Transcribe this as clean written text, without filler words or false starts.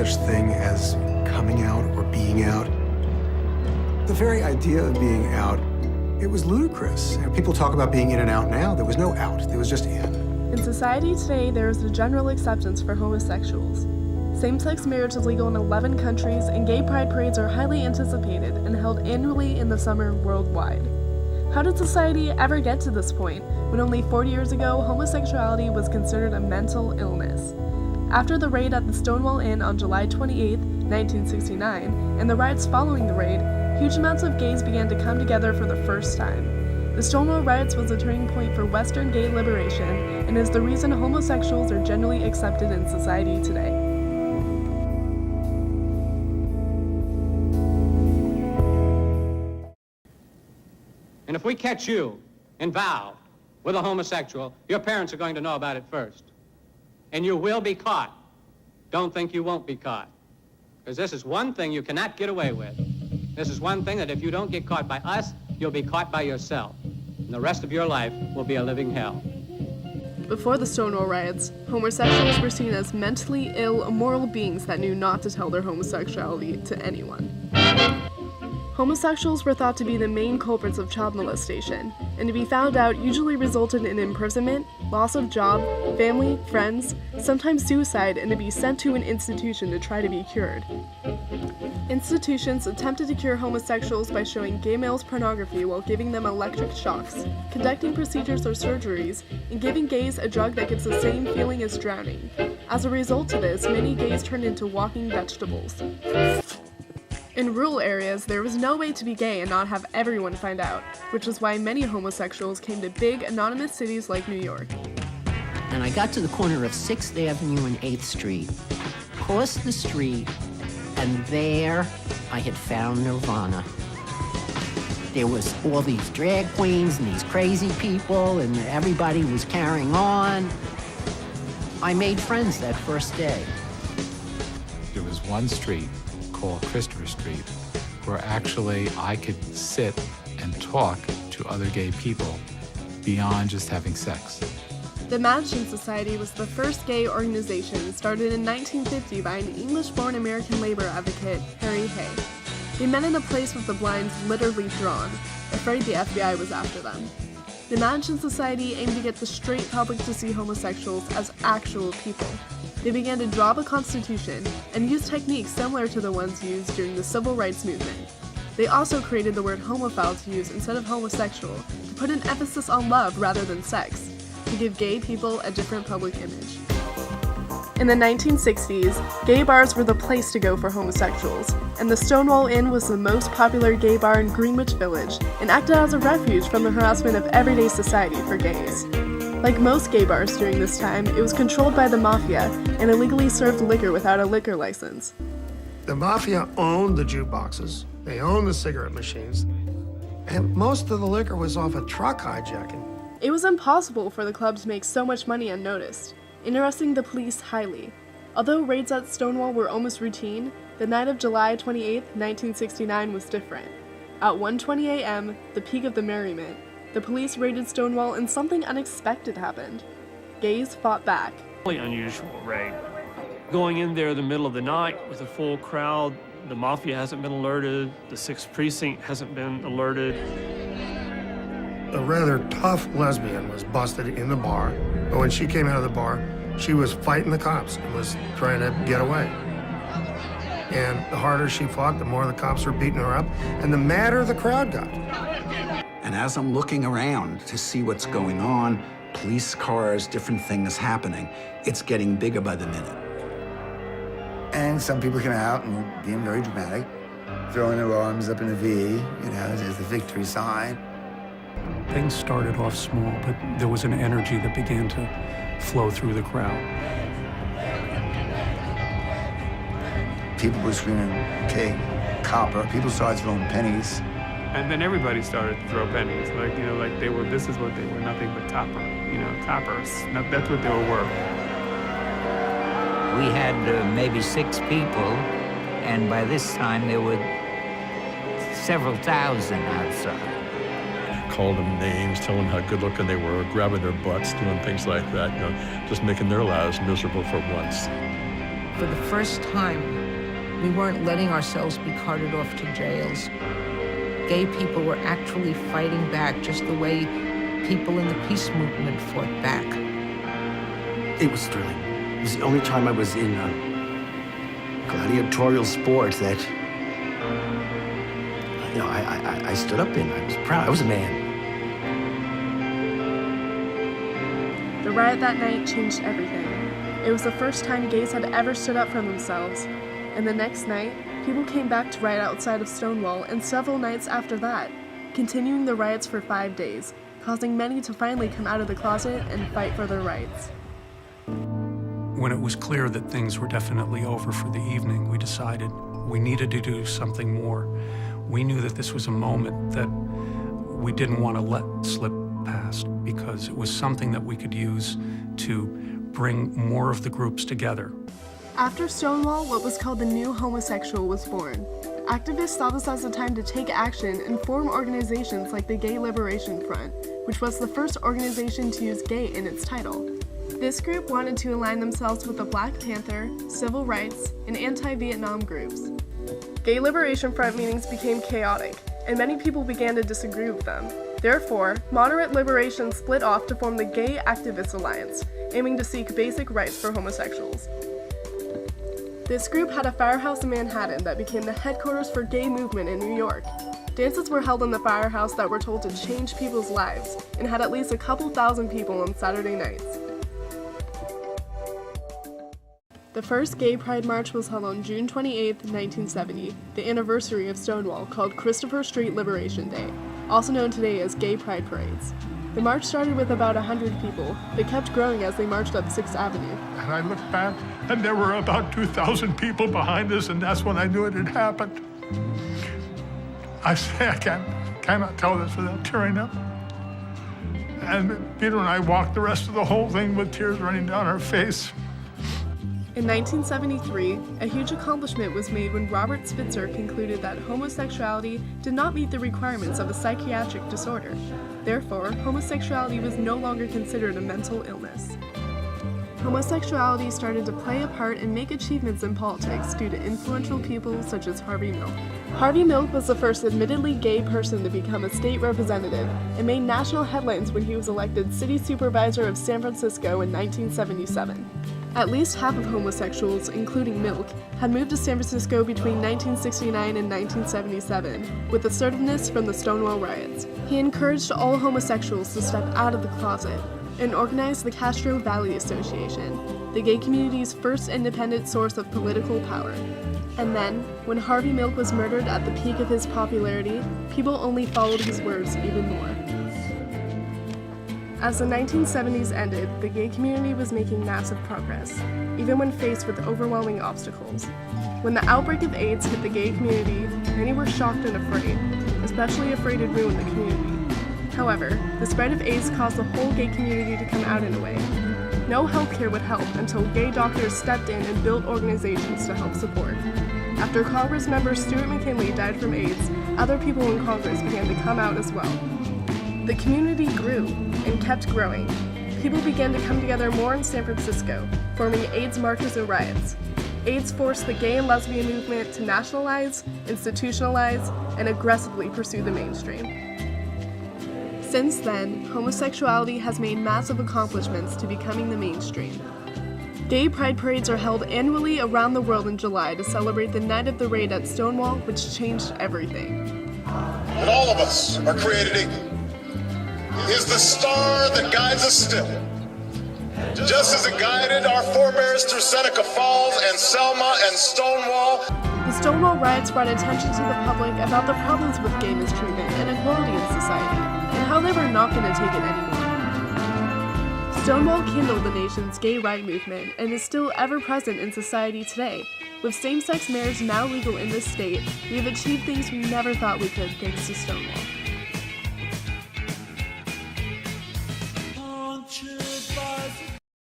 such thing as coming out or being out. The very idea of being out, it was ludicrous. You know, people talk about being in and out now. There was no out, there was just in. In society today, there is a general acceptance for homosexuals. Same-sex marriage is legal in 11 countries, and gay pride parades are highly anticipated and held annually in the summer worldwide. How did society ever get to this point, when only 40 years ago, homosexuality was considered a mental illness? After the raid at the Stonewall Inn on July 28, 1969, and the riots following the raid, huge amounts of gays began to come together for the first time. The Stonewall Riots was a turning point for Western gay liberation and is the reason homosexuals are generally accepted in society today. And if we catch you in vow with a homosexual, your parents are going to know about it first. And you will be caught. Don't think you won't be caught. Because this is one thing you cannot get away with. This is one thing that if you don't get caught by us, you'll be caught by yourself. And the rest of your life will be a living hell. Before the Stonewall Riots, homosexuals were seen as mentally ill, immoral beings that knew not to tell their homosexuality to anyone. Homosexuals were thought to be the main culprits of child molestation, and to be found out usually resulted in imprisonment, loss of job, family, friends, sometimes suicide, and to be sent to an institution to try to be cured. Institutions attempted to cure homosexuals by showing gay males pornography while giving them electric shocks, conducting procedures or surgeries, and giving gays a drug that gives the same feeling as drowning. As a result of this, many gays turned into walking vegetables. In rural areas, there was no way to be gay and not have everyone find out, which is why many homosexuals came to big, anonymous cities like New York. And I got to the corner of 6th Avenue and 8th Street, crossed the street, and there I had found Nirvana. There was all these drag queens and these crazy people, and everybody was carrying on. I made friends that first day. There was one street called Christopher Street, where actually I could sit and talk to other gay people beyond just having sex. The Madison Society was the first gay organization started in 1950 by an English-born American labor advocate, Harry Hay. They met in a place with the blinds literally drawn, afraid the FBI was after them. The Madison Society aimed to get the straight public to see homosexuals as actual people. They began to draw up a constitution and use techniques similar to the ones used during the civil rights movement. They also created the word homophile to use instead of homosexual, to put an emphasis on love rather than sex, to give gay people a different public image. In the 1960s, gay bars were the place to go for homosexuals, and the Stonewall Inn was the most popular gay bar in Greenwich Village and acted as a refuge from the harassment of everyday society for gays. Like most gay bars during this time, it was controlled by the mafia and illegally served liquor without a liquor license. The mafia owned the jukeboxes, they owned the cigarette machines, and most of the liquor was off a truck hijacking. It was impossible for the club to make so much money unnoticed, interesting the police highly. Although raids at Stonewall were almost routine, the night of July 28, 1969 was different. At 1:20 a.m., the peak of the merriment, the police raided Stonewall and something unexpected happened. Gays fought back. Really unusual raid. Going in there in the middle of the night with a full crowd, the mafia hasn't been alerted, the 6th precinct hasn't been alerted. A rather tough lesbian was busted in the bar, but when she came out of the bar, she was fighting the cops and was trying to get away. And the harder she fought, the more the cops were beating her up, and the madder the crowd got. And as I'm looking around to see what's going on, police cars, different things happening, it's getting bigger by the minute. And some people come out and being very dramatic, throwing their arms up in a V, you know, as the victory sign. Things started off small, but there was an energy that began to flow through the crowd. People were screaming, pig, copper. People started throwing pennies. And then everybody started to throw pennies. Like, you know, like they were, this is what they were, nothing but copper, you know, coppers. That's what they were worth. We had maybe 6 people, and by this time there were several thousand outside. Called them names, telling them how good looking they were, grabbing their butts, doing things like that, you know, just making their lives miserable for once. for the first time, we weren't letting ourselves be carted off to jails. Gay people were actually fighting back just the way people in the peace movement fought back. It was thrilling. It was the only time I was in gladiatorial sport that, you know, I stood up in. I was proud. I was a man. The riot that night changed everything. It was the first time gays had ever stood up for themselves. And the next night, people came back to riot outside of Stonewall and several nights after that, continuing the riots for 5 days, causing many to finally come out of the closet and fight for their rights. When it was clear that things were definitely over for the evening, we decided we needed to do something more. We knew that this was a moment that we didn't want to let slip past because it was something that we could use to bring more of the groups together. After Stonewall, what was called the New Homosexual was born. Activists saw this as a time to take action and form organizations like the Gay Liberation Front, which was the first organization to use gay in its title. This group wanted to align themselves with the Black Panther, civil rights, and anti-Vietnam groups. Gay Liberation Front meetings became chaotic, and many people began to disagree with them. Therefore, Moderate Liberation split off to form the Gay Activists Alliance, aiming to seek basic rights for homosexuals. This group had a firehouse in Manhattan that became the headquarters for gay movement in New York. Dances were held in the firehouse that were told to change people's lives, and had at least a couple thousand people on Saturday nights. The first Gay Pride March was held on June 28, 1970, the anniversary of Stonewall, called Christopher Street Liberation Day, also known today as Gay Pride Parades. The march started with about 100 people, but kept growing as they marched up 6th Avenue. And I looked back, and there were about 2,000 people behind us, and that's when I knew it had happened. I say I cannot tell this without tearing up. And Peter and I walked the rest of the whole thing with tears running down our face. In 1973, a huge accomplishment was made when Robert Spitzer concluded that homosexuality did not meet the requirements of a psychiatric disorder. Therefore, homosexuality was no longer considered a mental illness. Homosexuality started to play a part and make achievements in politics due to influential people such as Harvey Milk. Harvey Milk was the first admittedly gay person to become a state representative and made national headlines when he was elected city supervisor of San Francisco in 1977. At least half of homosexuals, including Milk, had moved to San Francisco between 1969 and 1977, with assertiveness from the Stonewall riots. He encouraged all homosexuals to step out of the closet and organized the Castro Valley Association, the gay community's first independent source of political power. And then, when Harvey Milk was murdered at the peak of his popularity, people only followed his words even more. As the 1970s ended, the gay community was making massive progress, even when faced with overwhelming obstacles. When the outbreak of AIDS hit the gay community, many were shocked and afraid, especially afraid it ruined the community. However, the spread of AIDS caused the whole gay community to come out in a way. No healthcare would help until gay doctors stepped in and built organizations to help support. After Congress member Stuart McKinley died from AIDS, other people in Congress began to come out as well. The community grew and kept growing. People began to come together more in San Francisco, forming AIDS marches and riots. AIDS forced the gay and lesbian movement to nationalize, institutionalize, and aggressively pursue the mainstream. Since then, homosexuality has made massive accomplishments to becoming the mainstream. Gay pride parades are held annually around the world in July to celebrate the night of the raid at Stonewall, which changed everything. And all of us are created equal. Is the star that guides us still, just as it guided our forebears through Seneca Falls and Selma and Stonewall. The Stonewall riots brought attention to the public about the problems with gay mistreatment and equality in society, and how they were not going to take it anymore. Stonewall kindled the nation's gay right movement and is still ever present in society today. With same-sex marriage now legal in this state, we have achieved things we never thought we could thanks to Stonewall.